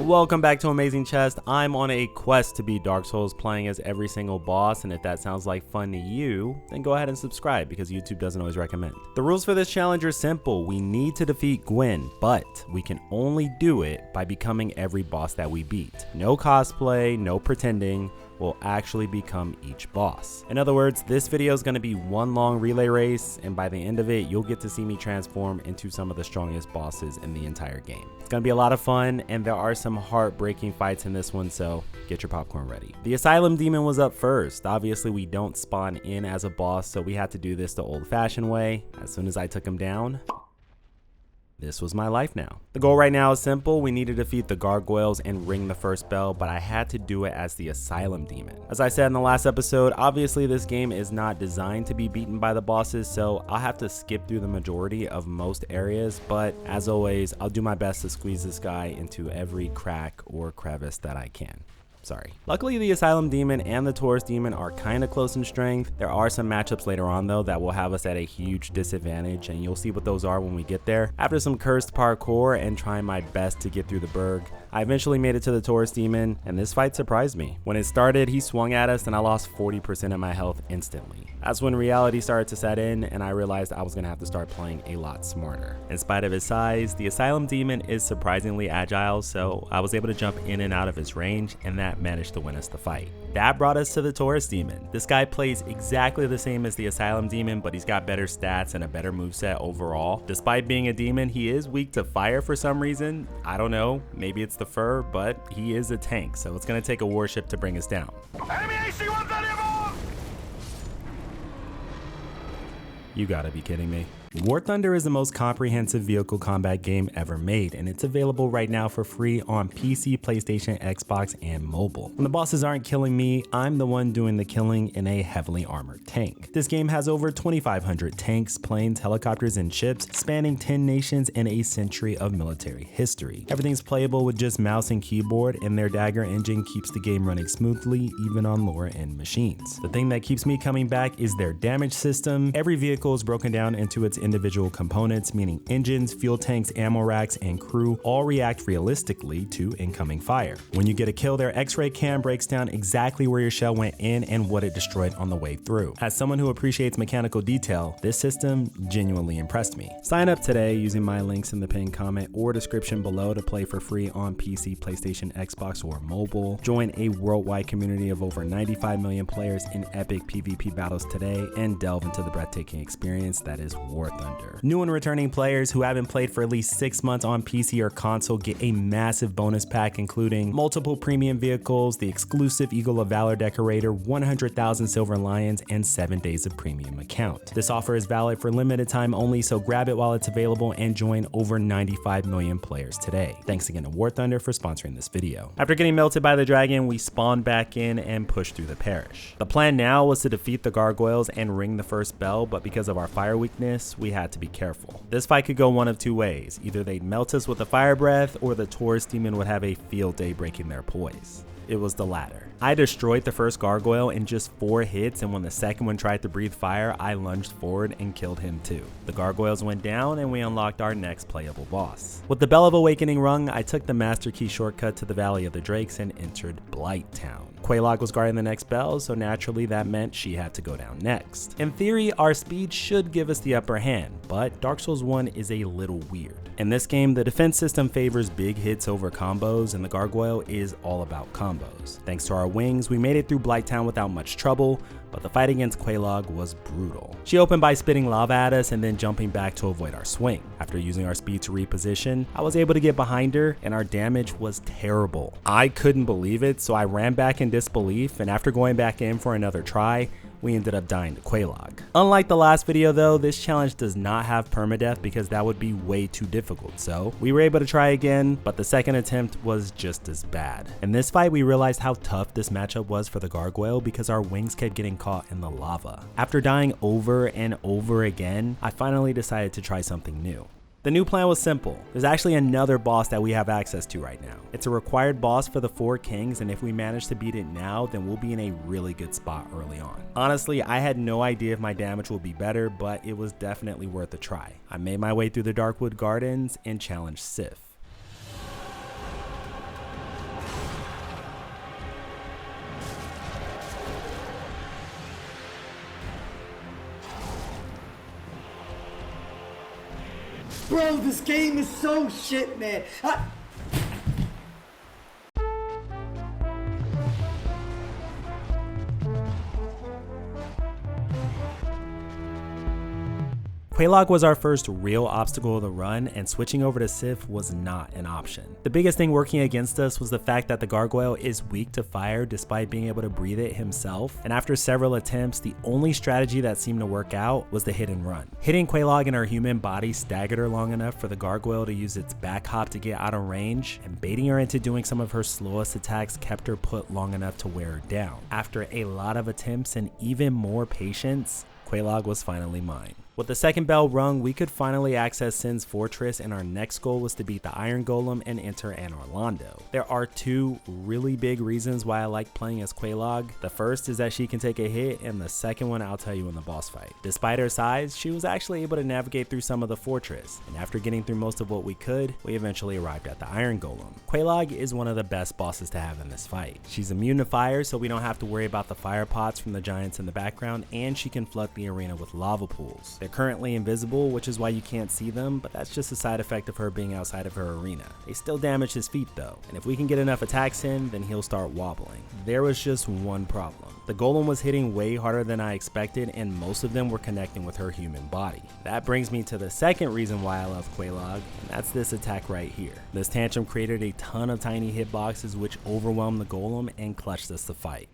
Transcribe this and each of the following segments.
Welcome back to Amazing Chest. I'm on a quest to beat Dark Souls, playing as every single boss, and if that sounds like fun to you, then go ahead and subscribe because YouTube doesn't always recommend. The rules for this challenge are simple. We need to defeat Gwyn, but we can only do it by becoming every boss that we beat. No cosplay, no pretending. Will actually become each boss. In other words, this video is going to be one long relay race, and by the end of it, you'll get to see me transform into some of the strongest bosses in the entire game. It's going to be a lot of fun, and there are some heartbreaking fights in this one, so get your popcorn ready. The Asylum Demon was up first. Obviously, we don't spawn in as a boss, so we had to do this the old-fashioned way. As soon as I took him down, this was my life now. The goal right now is simple. We need to defeat the gargoyles and ring the first bell, but I had to do it as the Asylum Demon. As I said in the last episode, obviously this game is not designed to be beaten by the bosses, so I'll have to skip through the majority of most areas, but as always, I'll do my best to squeeze this guy into every crack or crevice that I can. Sorry. Luckily, the Asylum Demon and the Taurus Demon are kind of close in strength. There are some matchups later on though that will have us at a huge disadvantage, and you'll see what those are when we get there. After some cursed parkour and trying my best to get through the Berg, I eventually made it to the Taurus Demon, and this fight surprised me. When it started, he swung at us and I lost 40% of my health instantly. That's when reality started to set in, and I realized I was gonna have to start playing a lot smarter. In spite of his size, the Asylum Demon is surprisingly agile, so I was able to jump in and out of his range, and that managed to win us the fight. That brought us to the Taurus Demon. This guy plays exactly the same as the Asylum Demon, but he's got better stats and a better moveset overall. Despite being a demon, he is weak to fire for some reason. I don't know, maybe it's the fur, but he is a tank, so it's gonna take a warship to bring us down. Enemy AC-130 aboard! You gotta be kidding me. War Thunder is the most comprehensive vehicle combat game ever made, and it's available right now for free on PC, PlayStation, Xbox, and mobile. When the bosses aren't killing me, I'm the one doing the killing in a heavily armored tank. This game has over 2,500 tanks, planes, helicopters, and ships, spanning 10 nations and a century of military history. Everything's playable with just mouse and keyboard, and their Dagger engine keeps the game running smoothly, even on lower end machines. The thing that keeps me coming back is their damage system. Every vehicle is broken down into its individual components, meaning engines, fuel tanks, ammo racks, and crew all react realistically to incoming fire. When you get a kill, their X-ray cam breaks down exactly where your shell went in and what it destroyed on the way through. As someone who appreciates mechanical detail, this system genuinely impressed me. Sign up today using my links in the pinned comment or description below to play for free on PC, PlayStation, Xbox, or mobile. Join a worldwide community of over 95 million players in epic PvP battles today and delve into the breathtaking experience that is War Thunder. New and returning players who haven't played for at least 6 months on PC or console get a massive bonus pack, including multiple premium vehicles, the exclusive Eagle of Valor decorator, 100,000 silver lions, and 7 days of premium account. This offer is valid for limited time only, so grab it while it's available and join over 95 million players today. Thanks again to War Thunder for sponsoring this video. After getting melted by the dragon, we spawned back in and pushed through the parish. The plan now was to defeat the gargoyles and ring the first bell, but because of our fire weakness, we had to be careful. This fight could go one of two ways. Either they'd melt us with a fire breath, or the Taurus Demon would have a field day breaking their poise. It was the latter. I destroyed the first gargoyle in just 4 hits, and when the second one tried to breathe fire, I lunged forward and killed him too. The gargoyles went down, and we unlocked our next playable boss. With the Bell of Awakening rung, I took the Master Key shortcut to the Valley of the Drakes and entered Blighttown. Quelaag was guarding the next bell, so naturally that meant she had to go down next. In theory, our speed should give us the upper hand, but Dark Souls 1 is a little weird. In this game, the defense system favors big hits over combos, and the gargoyle is all about combos. Thanks to our wings, we made it through Blighttown without much trouble, but the fight against Quelaag was brutal. She opened by spitting lava at us and then jumping back to avoid our swing. After using our speed to reposition, I was able to get behind her, and our damage was terrible. I couldn't believe it, so I ran back in disbelief, and after going back in for another try, we ended up dying to Quelaag. Unlike the last video though, this challenge does not have permadeath because that would be way too difficult, so we were able to try again, but the second attempt was just as bad. In this fight, we realized how tough this matchup was for the gargoyle because our wings kept getting caught in the lava. After dying over and over again, I finally decided to try something new. The new plan was simple. There's actually another boss that we have access to right now. It's a required boss for the 4 kings, and if we manage to beat it now, then we'll be in a really good spot early on. Honestly, I had no idea if my damage would be better, but it was definitely worth a try. I made my way through the Darkwood Gardens and challenged Sif. Bro, this game is so shit, man. Quelaag was our first real obstacle of the run, and switching over to Sif was not an option. The biggest thing working against us was the fact that the gargoyle is weak to fire despite being able to breathe it himself, and after several attempts, the only strategy that seemed to work out was the hit and run. Hitting Quelaag in her human body staggered her long enough for the gargoyle to use its back hop to get out of range, and baiting her into doing some of her slowest attacks kept her put long enough to wear her down. After a lot of attempts and even more patience, Quelaag was finally mine. With the second bell rung, we could finally access Sin's fortress, and our next goal was to beat the Iron Golem and enter Anor Londo. There are two really big reasons why I like playing as Quelaag. The first is that she can take a hit, and the second one I'll tell you in the boss fight. Despite her size, she was actually able to navigate through some of the fortress, and after getting through most of what we could, we eventually arrived at the Iron Golem. Quelaag is one of the best bosses to have in this fight. She's immune to fire, so we don't have to worry about the fire pots from the giants in the background, and she can flood the arena with lava pools. They're currently invisible, which is why you can't see them, but that's just a side effect of her being outside of her arena. They still damage his feet though, and if we can get enough attacks in, then he'll start wobbling. There was just one problem. The golem was hitting way harder than I expected, and most of them were connecting with her human body. That brings me to the second reason why I love Quelaag, and that's this attack right here. This tantrum created a ton of tiny hitboxes which overwhelmed the golem and clutched us to fight.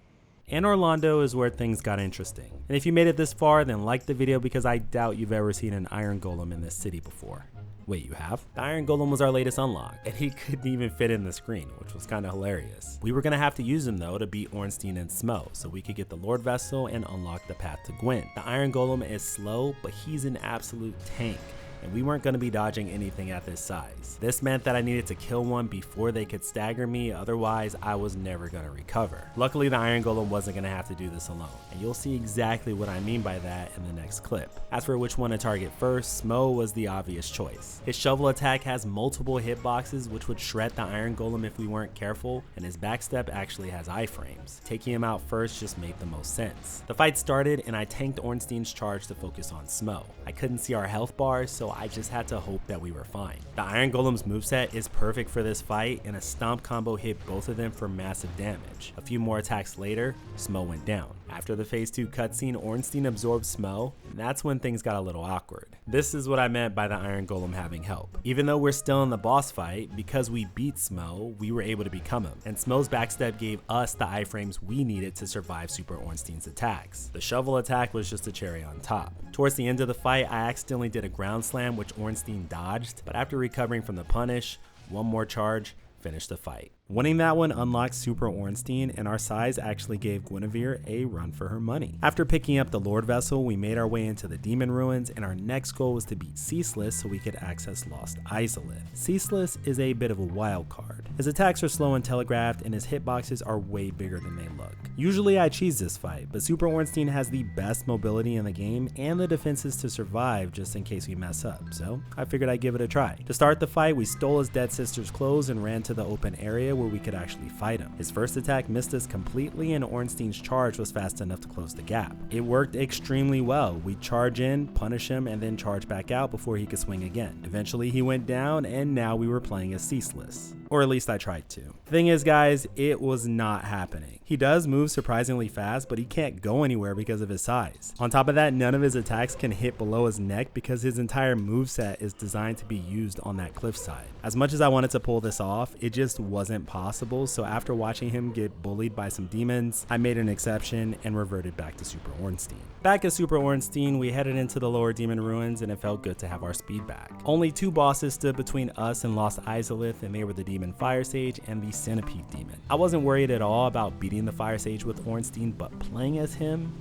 Anor Londo is where things got interesting. And if you made it this far, then like the video because I doubt you've ever seen an Iron Golem in this city before. Wait, you have? The Iron Golem was our latest unlock, and he couldn't even fit in the screen, which was kinda hilarious. We were gonna have to use him though to beat Ornstein and Smough, so we could get the Lord Vessel and unlock the path to Gwyn. The Iron Golem is slow, but he's an absolute tank, and we weren't going to be dodging anything at this size. This meant that I needed to kill one before they could stagger me, otherwise I was never going to recover. Luckily the Iron Golem wasn't going to have to do this alone, and you'll see exactly what I mean by that in the next clip. As for which one to target first, Smough was the obvious choice. His shovel attack has multiple hitboxes which would shred the Iron Golem if we weren't careful, and his backstep actually has iframes. Taking him out first just made the most sense. The fight started and I tanked Ornstein's charge to focus on Smough. I couldn't see our health bars, so I just had to hope that we were fine. The Iron Golem's moveset is perfect for this fight, and a stomp combo hit both of them for massive damage. A few more attacks later, Smough went down. After the phase 2 cutscene, Ornstein absorbed Smough, and that's when things got a little awkward. This is what I meant by the Iron Golem having help. Even though we're still in the boss fight, because we beat Smough, we were able to become him, and Smough's backstep gave us the iframes we needed to survive Super Ornstein's attacks. The shovel attack was just a cherry on top. Towards the end of the fight, I accidentally did a ground slam which Ornstein dodged, but after recovering from the punish, one more charge finished the fight. Winning that one unlocked Super Ornstein, and our size actually gave Guinevere a run for her money. After picking up the Lord Vessel, we made our way into the Demon Ruins, and our next goal was to beat Ceaseless so we could access Lost Izalith. Ceaseless is a bit of a wild card. His attacks are slow and telegraphed, and his hitboxes are way bigger than they look. Usually I cheese this fight, but Super Ornstein has the best mobility in the game and the defenses to survive just in case we mess up, so I figured I'd give it a try. To start the fight, we stole his dead sister's clothes and ran to the open area where we could actually fight him. His first attack missed us completely, and Ornstein's charge was fast enough to close the gap. It worked extremely well. We'd charge in, punish him, and then charge back out before he could swing again. Eventually he went down, and now we were playing as Ceaseless. Or at least I tried to. The thing is, guys, it was not happening. He does move surprisingly fast, but he can't go anywhere because of his size. On top of that, none of his attacks can hit below his neck because his entire moveset is designed to be used on that cliffside. As much as I wanted to pull this off, it just wasn't possible, so after watching him get bullied by some demons, I made an exception and reverted back to Super Ornstein. Back at Super Ornstein, we headed into the lower Demon Ruins, and it felt good to have our speed back. Only two bosses stood between us and Lost Izalith, and they were the Demon Fire Sage and the Centipede Demon. I wasn't worried at all about beating the Fire Sage with Ornstein, but playing as him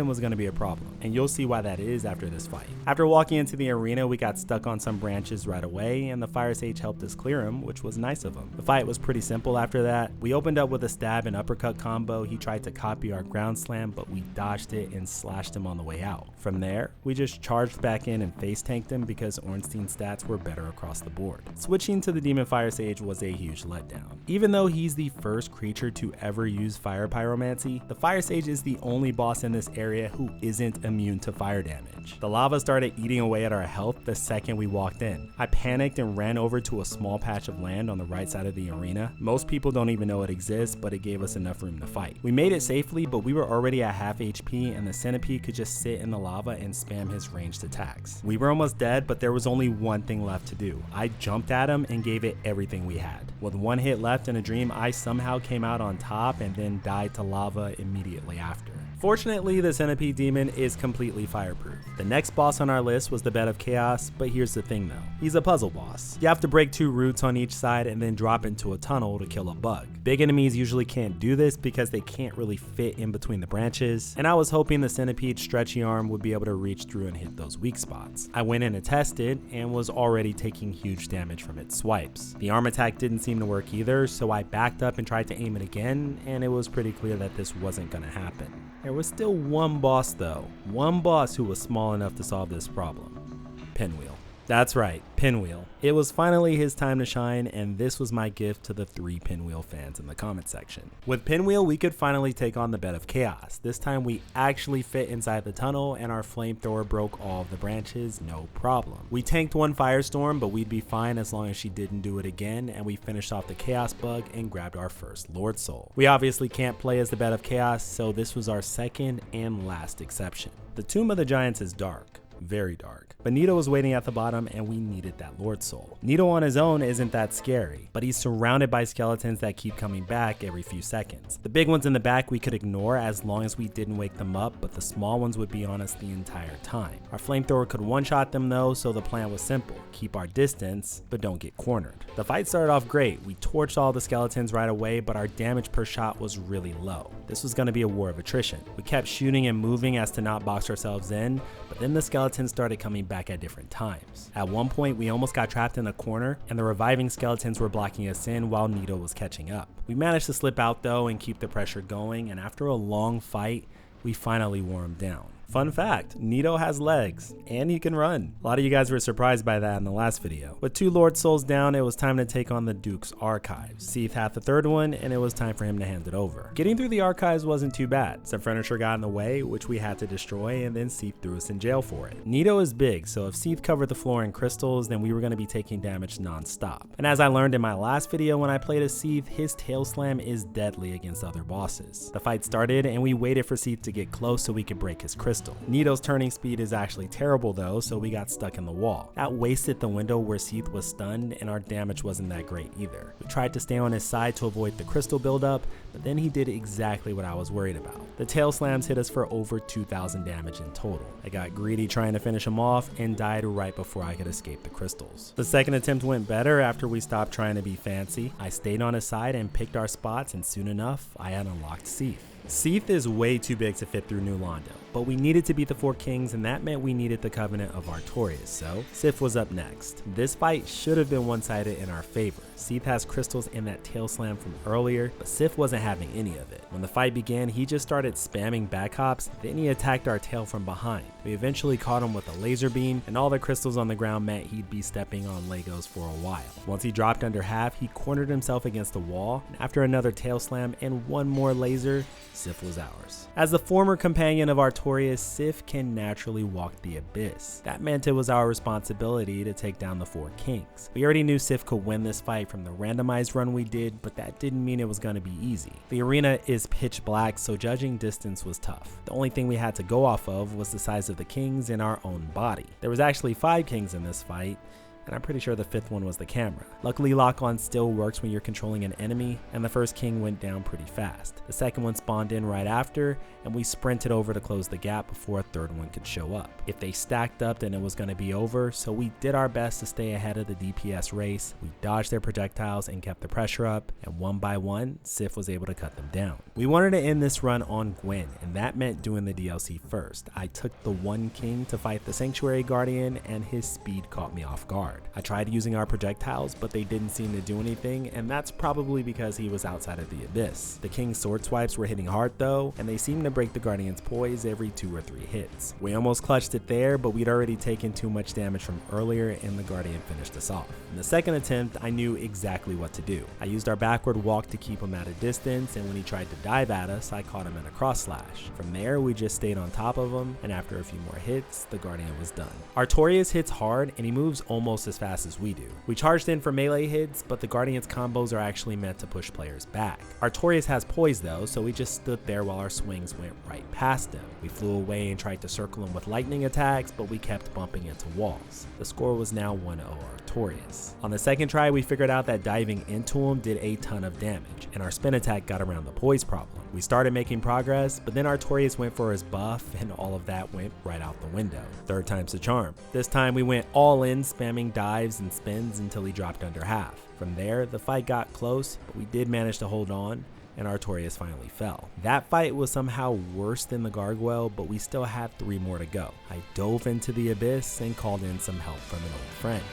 was going to be a problem, and you'll see why that is after this fight. After walking into the arena, we got stuck on some branches right away, and the Fire Sage helped us clear him, which was nice of him. The fight was pretty simple after that. We opened up with a stab and uppercut combo. He tried to copy our ground slam, but we dodged it and slashed him on the way out. From there, we just charged back in and face tanked him because Ornstein's stats were better across the board. Switching to the Demon Fire Sage was a huge letdown. Even though he's the first creature to ever use fire pyromancy, the Fire Sage is the only boss in this area who isn't immune to fire damage. The lava started eating away at our health the second we walked in. I panicked and ran over to a small patch of land on the right side of the arena. Most people don't even know it exists, but it gave us enough room to fight. We made it safely, but we were already at half HP and the centipede could just sit in the lava and spam his ranged attacks. We were almost dead, but there was only one thing left to do. I jumped at him and gave it everything we had. With one hit left in a dream, I somehow came out on top and then died to lava immediately after. Fortunately, the Centipede Demon is completely fireproof. The next boss on our list was the Bed of Chaos, but here's the thing though. He's a puzzle boss. You have to break 2 roots on each side and then drop into a tunnel to kill a bug. Big enemies usually can't do this because they can't really fit in between the branches, and I was hoping the Centipede's stretchy arm would be able to reach through and hit those weak spots. I went in and tested and was already taking huge damage from its swipes. The arm attack didn't seem to work either, so I backed up and tried to aim it again, and it was pretty clear that this wasn't gonna happen. There was still one boss though, one boss who was small enough to solve this problem. Pinwheel. That's right, Pinwheel. It was finally his time to shine, and this was my gift to the 3 Pinwheel fans in the comment section. With Pinwheel, we could finally take on the Bed of Chaos. This time we actually fit inside the tunnel and our flamethrower broke all of the branches, no problem. We tanked one firestorm, but we'd be fine as long as she didn't do it again, and we finished off the Chaos bug and grabbed our first Lord Soul. We obviously can't play as the Bed of Chaos, so this was our second and last exception. The Tomb of the Giants is dark. Very dark. But Nito was waiting at the bottom and we needed that Lord Soul. Nito on his own isn't that scary, but he's surrounded by skeletons that keep coming back every few seconds. The big ones in the back we could ignore as long as we didn't wake them up, but the small ones would be on us the entire time. Our flamethrower could one-shot them though, so the plan was simple. Keep our distance, but don't get cornered. The fight started off great. We torched all the skeletons right away, but our damage per shot was really low. This was going to be a war of attrition. We kept shooting and moving as to not box ourselves in, but then the skeletons started coming back at different times. At one point, we almost got trapped in a corner and the reviving skeletons were blocking us in while Nito was catching up. We managed to slip out though and keep the pressure going, and after a long fight, we finally wore him down. Fun fact, Nito has legs and he can run. A lot of you guys were surprised by that in the last video. With 2 Lord Souls down, it was time to take on the Duke's Archives. Seath had the 3rd one and it was time for him to hand it over. Getting through the Archives wasn't too bad. Some furniture got in the way, which we had to destroy, and then Seath threw us in jail for it. Nito is big, so if Seath covered the floor in crystals, then we were going to be taking damage non-stop. And as I learned in my last video when I played as Seath, his tail slam is deadly against other bosses. The fight started and we waited for Seath to get close so we could break his crystal. Nito's turning speed is actually terrible though, so we got stuck in the wall. That wasted the window where Seath was stunned, and our damage wasn't that great either. We tried to stay on his side to avoid the crystal buildup, but then he did exactly what I was worried about. The tail slams hit us for over 2,000 damage in total. I got greedy trying to finish him off and died right before I could escape the crystals. The second attempt went better after we stopped trying to be fancy. I stayed on his side and picked our spots, and soon enough, I had unlocked Seath. Seath is way too big to fit through New Londo, but we needed to beat the 4 kings, and that meant we needed the Covenant of Artorias, so Sif was up next. This fight should have been one-sided in our favor. Seath has crystals in that tail slam from earlier, but Sif wasn't having any of it. When the fight began, he just started spamming back hops, then he attacked our tail from behind. We eventually caught him with a laser beam, and all the crystals on the ground meant he'd be stepping on Legos for a while. Once he dropped under half, he cornered himself against the wall, and after another tail slam and one more laser, Sif was ours. As the former companion of Artorias, Sif can naturally walk the abyss. That meant it was our responsibility to take down the 4 kings. We already knew Sif could win this fight from the randomized run we did, but that didn't mean it was going to be easy. The arena is pitch black, so judging distance was tough. The only thing we had to go off of was the size of the kings in our own body. There was actually 5 kings in this fight, and I'm pretty sure the 5th one was the camera. Luckily, lock-on still works when you're controlling an enemy, and the first king went down pretty fast. The second one spawned in right after, and we sprinted over to close the gap before a 3rd one could show up. If they stacked up, then it was going to be over, so we did our best to stay ahead of the DPS race. We dodged their projectiles and kept the pressure up, and one by one, Sif was able to cut them down. We wanted to end this run on Gwen, and that meant doing the DLC first. I took the 1 king to fight the Sanctuary Guardian, and his speed caught me off guard. hard. I tried using our projectiles, but they didn't seem to do anything, and that's probably because he was outside of the abyss. The King's sword swipes were hitting hard though, and they seemed to break the Guardian's poise every 2 or 3 hits. We almost clutched it there, but we'd already taken too much damage from earlier and the Guardian finished us off. In the second attempt, I knew exactly what to do. I used our backward walk to keep him at a distance, and when he tried to dive at us, I caught him in a cross slash. From there, we just stayed on top of him, and after a few more hits, the Guardian was done. Artorias hits hard, and he moves almost as fast as we do. We charged in for melee hits, but the Guardian's combos are actually meant to push players back. Artorias has poise though, so we just stood there while our swings went right past him. We flew away and tried to circle him with lightning attacks, but we kept bumping into walls. The score was now 1-0 Artorias. On the second try, we figured out that diving into him did a ton of damage, and our spin attack got around the poise problem. We started making progress, but then Artorias went for his buff, and all of that went right out the window. Third time's the charm. This time we went all in, spamming dives and spins until he dropped under half. From there, the fight got close, but we did manage to hold on, and Artorias finally fell. That fight was somehow worse than the Gargoyle, but we still had 3 more to go. I dove into the abyss and called in some help from an old friend.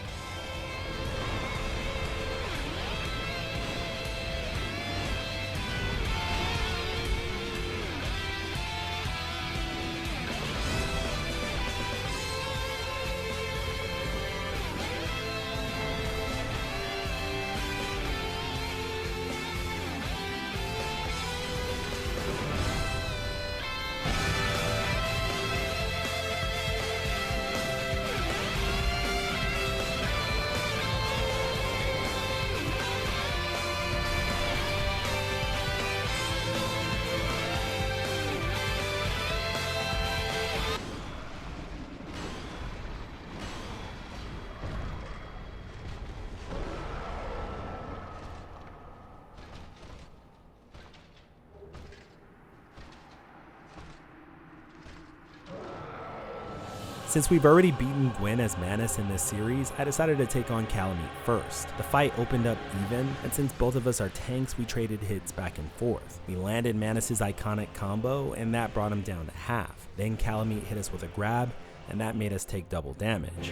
Since we've already beaten Gwen as Manus in this series, I decided to take on Kalameet first. The fight opened up even, and since both of us are tanks, we traded hits back and forth. We landed Manus's iconic combo, and that brought him down to half. Then Kalameet hit us with a grab, and that made us take double damage.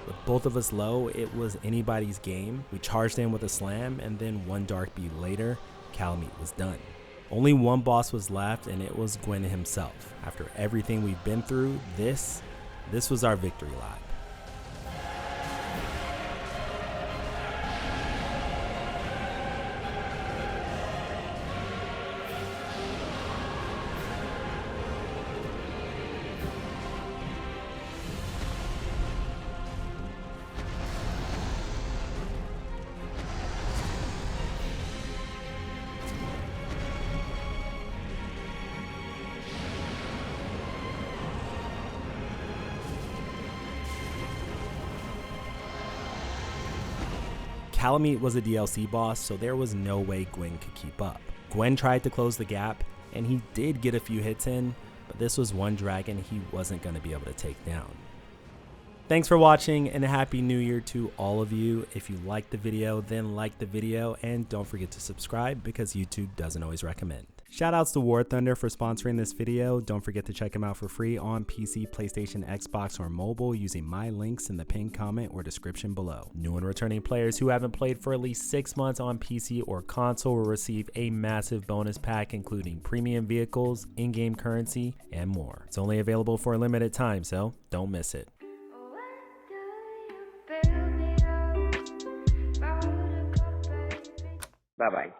With both of us low, it was anybody's game. We charged in with a slam, and then one dark beat later, Kalameet was done. Only one boss was left, and it was Gwen himself. After everything we've been through, this was our victory lap. Kalameet was a DLC boss, so there was no way Gwen could keep up. Gwen tried to close the gap, and he did get a few hits in, but this was one dragon he wasn't going to be able to take down. Thanks for watching, and a happy new year to all of you. If you liked the video, then like the video, and don't forget to subscribe because YouTube doesn't always recommend. Shoutouts to War Thunder for sponsoring this video. Don't forget to check them out for free on PC, PlayStation, Xbox, or mobile using my links in the pinned comment or description below. New and returning players who haven't played for at least 6 months on PC or console will receive a massive bonus pack including premium vehicles, in-game currency, and more. It's only available for a limited time, so don't miss it. Bye-bye.